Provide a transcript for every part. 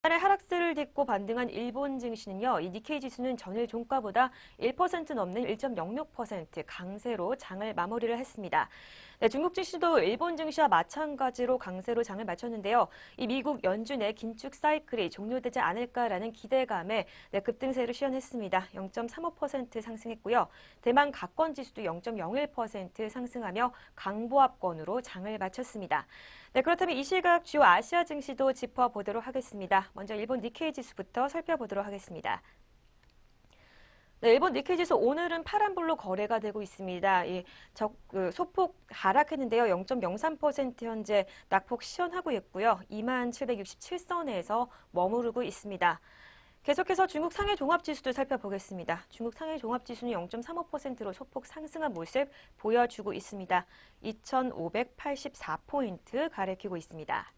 달의 하락세를 딛고 반등한 일본 증시는요, 이 니케이 지수는 전일 종가보다 1% 넘는 1.06% 강세로 장을 마무리를 했습니다. 네, 중국 증시도 일본 증시와 마찬가지로 강세로 장을 마쳤는데요. 이 미국 연준의 긴축 사이클이 종료되지 않을까라는 기대감에 네, 급등세를 시현했습니다. 0.35% 상승했고요. 대만 가권 지수도 0.01% 상승하며 강보합권으로 장을 마쳤습니다. 네, 그렇다면 이 시각 주요 아시아 증시도 짚어보도록 하겠습니다. 먼저 일본 니케이 지수부터 살펴보도록 하겠습니다. 네, 일본 니케이 지수 오늘은 파란불로 거래가 되고 있습니다. 소폭 하락했는데요. 0.03% 현재 낙폭 시현하고 있고요. 2767선에서 머무르고 있습니다. 계속해서 중국 상해 종합지수도 살펴보겠습니다. 중국 상해 종합지수는 0.35%로 소폭 상승한 모습 보여주고 있습니다. 2,584포인트 가리키고 있습니다.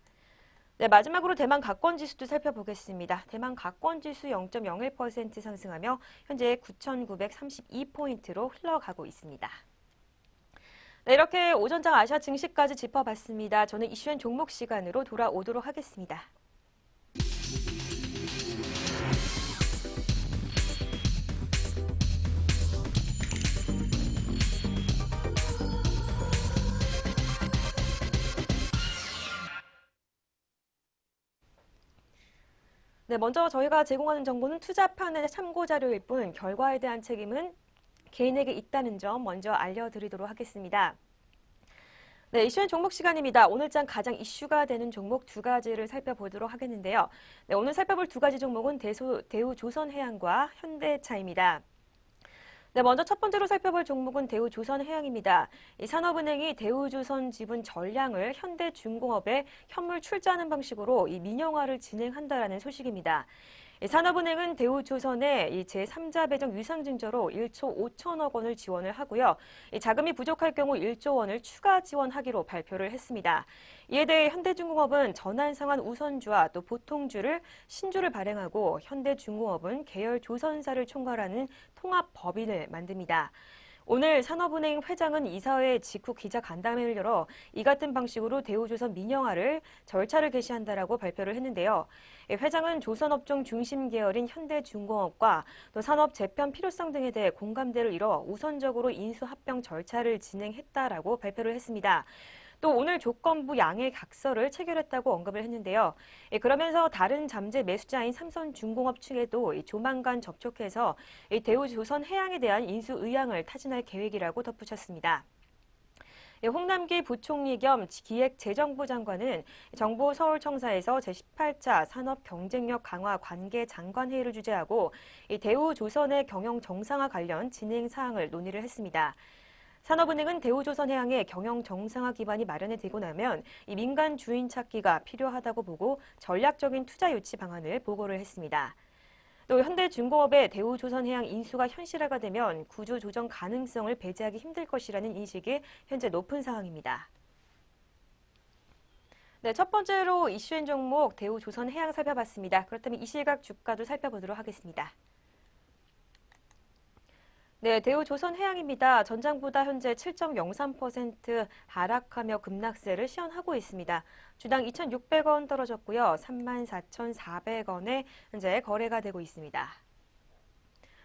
네, 마지막으로 대만 가권지수도 살펴보겠습니다. 대만 가권지수 0.01% 상승하며 현재 9,932포인트로 흘러가고 있습니다. 네, 이렇게 오전장 아시아 증시까지 짚어봤습니다. 저는 이슈엔 종목 시간으로 돌아오도록 하겠습니다. 네, 먼저 저희가 제공하는 정보는 투자판의 참고 자료일 뿐 결과에 대한 책임은 개인에게 있다는 점 먼저 알려드리도록 하겠습니다. 네, 이슈엔 종목 시간입니다. 오늘장 가장 이슈가 되는 종목 두 가지를 살펴보도록 하겠는데요. 네, 오늘 살펴볼 두 가지 종목은 대우조선해양과 현대차입니다. 네, 먼저 첫 번째로 살펴볼 종목은 대우조선해양입니다. 이 산업은행이 대우조선 지분 전량을 현대중공업에 현물 출자하는 방식으로 이 민영화를 진행한다라는 소식입니다. 산업은행은 대우조선에 이 제3자 배정 유상증자로 1조 5천억 원을 지원을 하고요. 자금이 부족할 경우 1조 원을 추가 지원하기로 발표를 했습니다. 이에 대해 현대중공업은 전환상환 우선주와 또 보통주를 신주를 발행하고 현대중공업은 계열 조선사를 총괄하는 통합법인을 만듭니다. 오늘 산업은행 회장은 이사회 직후 기자간담회를 열어 이 같은 방식으로 대우조선 민영화를 절차를 개시한다라고 발표를 했는데요. 회장은 조선업종 중심 계열인 현대중공업과 또 산업 재편 필요성 등에 대해 공감대를 이뤄 우선적으로 인수 합병 절차를 진행했다라고 발표를 했습니다. 또 오늘 조건부 양해 각서를 체결했다고 언급을 했는데요. 그러면서 다른 잠재 매수자인 삼성중공업 측에도 조만간 접촉해서 대우조선해양에 대한 인수 의향을 타진할 계획이라고 덧붙였습니다. 홍남기 부총리 겸 기획재정부 장관은 정부 서울청사에서 제18차 산업경쟁력 강화 관계 장관회의를 주재하고 대우조선의 경영 정상화 관련 진행 사항을 논의를 했습니다. 산업은행은 대우조선해양의 경영 정상화 기반이 마련이 되고 나면 이 민간 주인 찾기가 필요하다고 보고 전략적인 투자 유치 방안을 보고를 했습니다. 또 현대중공업의 대우조선해양 인수가 현실화가 되면 구조 조정 가능성을 배제하기 힘들 것이라는 인식이 현재 높은 상황입니다. 네, 첫 번째로 이슈엔 종목 대우조선해양 살펴봤습니다. 그렇다면 이 시각 주가도 살펴보도록 하겠습니다. 네, 대우조선해양입니다. 전장보다 현재 7.03% 하락하며 급락세를 시현하고 있습니다. 주당 2,600원 떨어졌고요. 34,400원에 현재 거래가 되고 있습니다.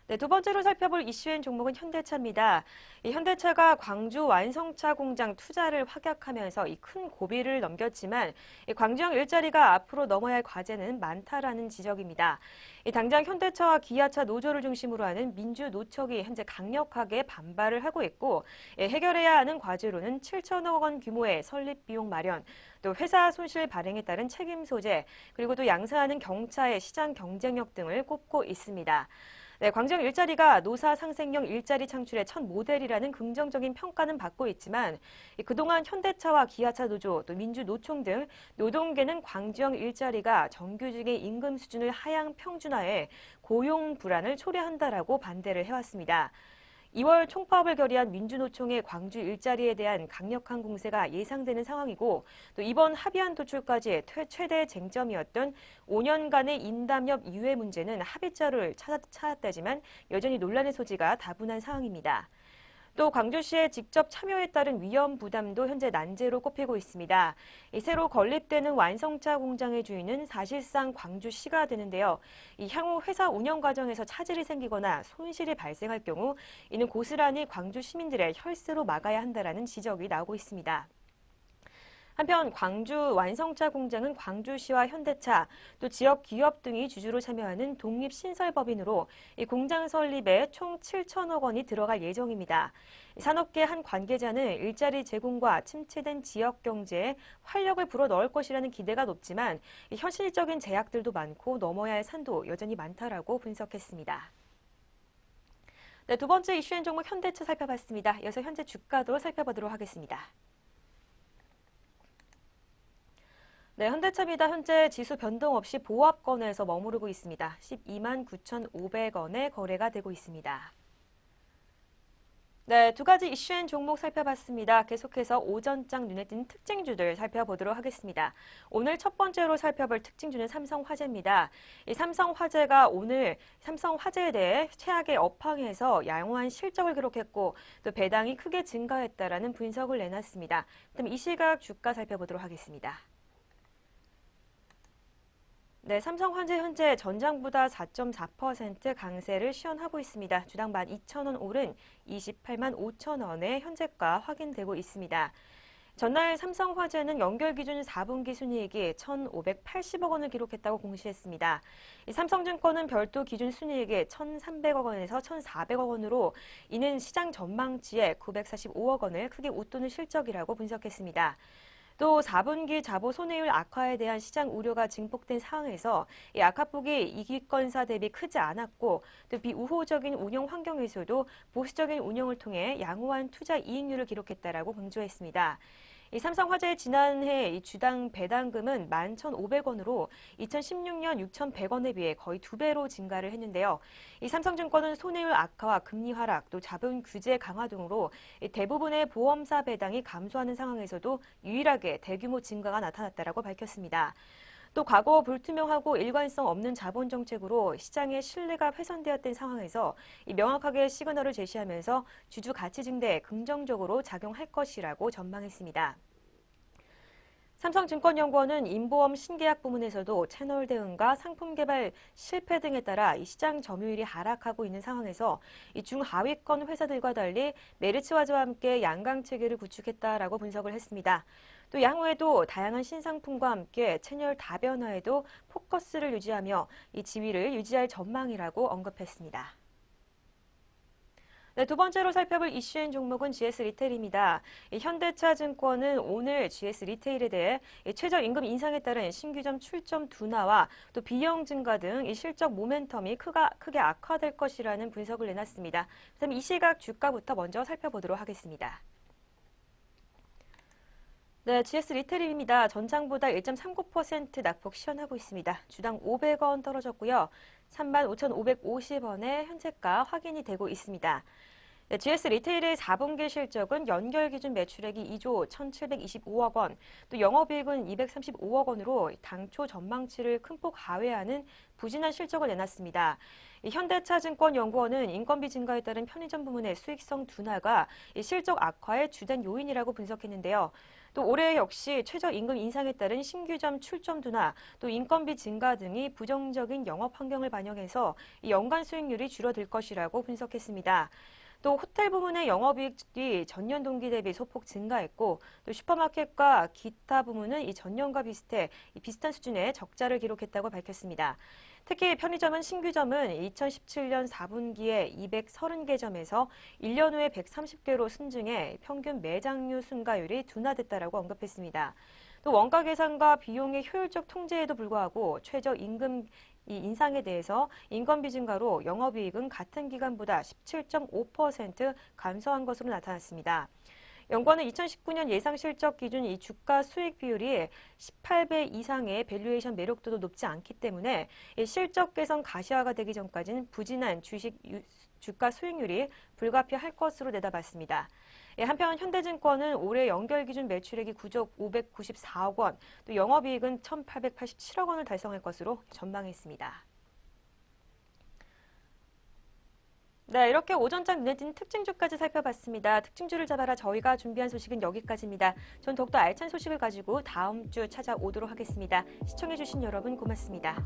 네, 두 번째로 살펴볼 이슈엔 종목은 현대차입니다. 이 현대차가 광주 완성차 공장 투자를 확약하면서 이 큰 고비를 넘겼지만 이 광주형 일자리가 앞으로 넘어야 할 과제는 많다라는 지적입니다. 당장 현대차와 기아차 노조를 중심으로 하는 민주노총이 현재 강력하게 반발을 하고 있고 해결해야 하는 과제로는 7천억 원 규모의 설립 비용 마련, 또 회사 손실 발행에 따른 책임 소재, 그리고 또 양산하는 경차의 시장 경쟁력 등을 꼽고 있습니다. 네, 광주형 일자리가 노사 상생형 일자리 창출의 첫 모델이라는 긍정적인 평가는 받고 있지만 그동안 현대차와 기아차 노조, 또 민주노총 등 노동계는 광주형 일자리가 정규직의 임금 수준을 하향 평준화해 고용 불안을 초래한다라고 반대를 해왔습니다. 2월 총파업을 결의한 민주노총의 광주 일자리에 대한 강력한 공세가 예상되는 상황이고 또 이번 합의안 도출까지 최대 쟁점이었던 5년간의 인담협 유예 문제는 합의자를 찾았다지만 여전히 논란의 소지가 다분한 상황입니다. 또 광주시의 직접 참여에 따른 위험 부담도 현재 난제로 꼽히고 있습니다. 이 새로 건립되는 완성차 공장의 주인은 사실상 광주시가 되는데요. 이 향후 회사 운영 과정에서 차질이 생기거나 손실이 발생할 경우 이는 고스란히 광주 시민들의 혈세로 막아야 한다라는 지적이 나오고 있습니다. 한편 광주 완성차 공장은 광주시와 현대차, 또 지역 기업 등이 주주로 참여하는 독립신설법인으로 이 공장 설립에 총 7천억 원이 들어갈 예정입니다. 산업계 한 관계자는 일자리 제공과 침체된 지역 경제에 활력을 불어넣을 것이라는 기대가 높지만 현실적인 제약들도 많고 넘어야 할 산도 여전히 많다라고 분석했습니다. 네, 두 번째 이슈엔 종목 현대차 살펴봤습니다. 이어서 현재 주가도 살펴보도록 하겠습니다. 네, 현대차입니다. 현재 지수 변동 없이 보합권에서 머무르고 있습니다. 12만 9,500원에 거래가 되고 있습니다. 네, 두 가지 이슈엔 종목 살펴봤습니다. 계속해서 오전장 눈에 띄는 특징주들 살펴보도록 하겠습니다. 오늘 첫 번째로 살펴볼 특징주는 삼성화재입니다. 이 삼성화재가 오늘 삼성화재에 대해 최악의 업황에서 양호한 실적을 기록했고 또 배당이 크게 증가했다라는 분석을 내놨습니다. 그럼 이 시각 주가 살펴보도록 하겠습니다. 네, 삼성화재 현재 전장보다 4.4% 강세를 시현하고 있습니다. 주당 12,000원 오른 28만 5천 원의 현재가 확인되고 있습니다. 전날 삼성화재는 연결 기준 4분기 순이익이 1,580억 원을 기록했다고 공시했습니다. 이 삼성증권은 별도 기준 순이익이 1,300억 원에서 1,400억 원으로 이는 시장 전망치에 945억 원을 크게 웃도는 실적이라고 분석했습니다. 또 4분기 자보 손해율 악화에 대한 시장 우려가 증폭된 상황에서 이 악화폭이 이익건사 대비 크지 않았고 또 비우호적인 운영 환경에서도 보수적인 운영을 통해 양호한 투자 이익률을 기록했다라고 강조했습니다. 이 삼성화재의 지난해 이 주당 배당금은 11,500원으로 2016년 6,100원에 비해 거의 2배로 증가를 했는데요. 이 삼성증권은 손해율 악화와 금리 하락, 또 자본 규제 강화 등으로 대부분의 보험사 배당이 감소하는 상황에서도 유일하게 대규모 증가가 나타났다라고 밝혔습니다. 또 과거 불투명하고 일관성 없는 자본 정책으로 시장의 신뢰가 훼손되었던 상황에서 명확하게 시그널을 제시하면서 주주 가치 증대에 긍정적으로 작용할 것이라고 전망했습니다. 삼성증권연구원은 인보험 신계약 부문에서도 채널 대응과 상품 개발 실패 등에 따라 이 시장 점유율이 하락하고 있는 상황에서 이 중하위권 회사들과 달리 메르츠와즈와 함께 양강 체계를 구축했다라고 분석을 했습니다. 또 향후에도 다양한 신상품과 함께 채널 다변화에도 포커스를 유지하며 이 지위를 유지할 전망이라고 언급했습니다. 네, 두 번째로 살펴볼 이슈엔 종목은 GS 리테일입니다. 현대차 증권은 오늘 GS 리테일에 대해 최저임금 인상에 따른 신규점 출점 둔화와 또 비용 증가 등 실적 모멘텀이 크게 악화될 것이라는 분석을 내놨습니다. 그럼 이 시각 주가부터 먼저 살펴보도록 하겠습니다. 네, GS 리테일입니다. 전장보다 1.39% 낙폭 시현하고 있습니다. 주당 500원 떨어졌고요. 35,550원의 현재가 확인이 되고 있습니다. 네, GS 리테일의 4분기 실적은 연결 기준 매출액이 2조 1,725억 원, 또 영업이익은 235억 원으로 당초 전망치를 큰 폭 하회하는 부진한 실적을 내놨습니다. 현대차증권연구원은 인건비 증가에 따른 편의점 부문의 수익성 둔화가 실적 악화의 주된 요인이라고 분석했는데요. 또 올해 역시 최저임금 인상에 따른 신규점 출점 둔화, 또 인건비 증가 등이 부정적인 영업 환경을 반영해서 연간 수익률이 줄어들 것이라고 분석했습니다. 또 호텔 부문의 영업이익이 전년 동기 대비 소폭 증가했고 또 슈퍼마켓과 기타 부문은 이 전년과 비슷한 수준의 적자를 기록했다고 밝혔습니다. 특히 편의점은 신규점은 2017년 4분기에 230개점에서 1년 후에 130개로 순증해 평균 매장류 순가율이 둔화됐다라고 언급했습니다. 또 원가 계산과 비용의 효율적 통제에도 불구하고 최저임금 인상에 대해서 인건비 증가로 영업이익은 같은 기간보다 17.5% 감소한 것으로 나타났습니다. 연구원은 2019년 예상 실적 기준 이 주가 수익 비율이 18배 이상의 밸류에이션 매력도도 높지 않기 때문에 실적 개선 가시화가 되기 전까지는 부진한 주가 수익률이 불가피할 것으로 내다봤습니다. 한편 현대증권은 올해 연결 기준 매출액이 9조 594억 원, 또 영업이익은 1,887억 원을 달성할 것으로 전망했습니다. 네, 이렇게 오전장 눈에 띈 특징주까지 살펴봤습니다. 특징주를 잡아라 저희가 준비한 소식은 여기까지입니다. 전 더욱더 알찬 소식을 가지고 다음 주 찾아오도록 하겠습니다. 시청해주신 여러분 고맙습니다.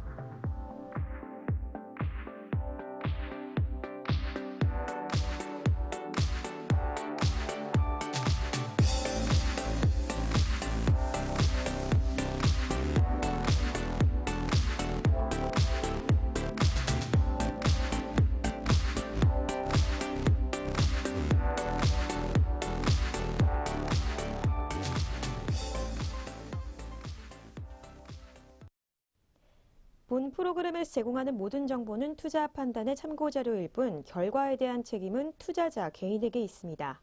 본 프로그램에서 제공하는 모든 정보는 투자 판단의 참고 자료일 뿐 결과에 대한 책임은 투자자 개인에게 있습니다.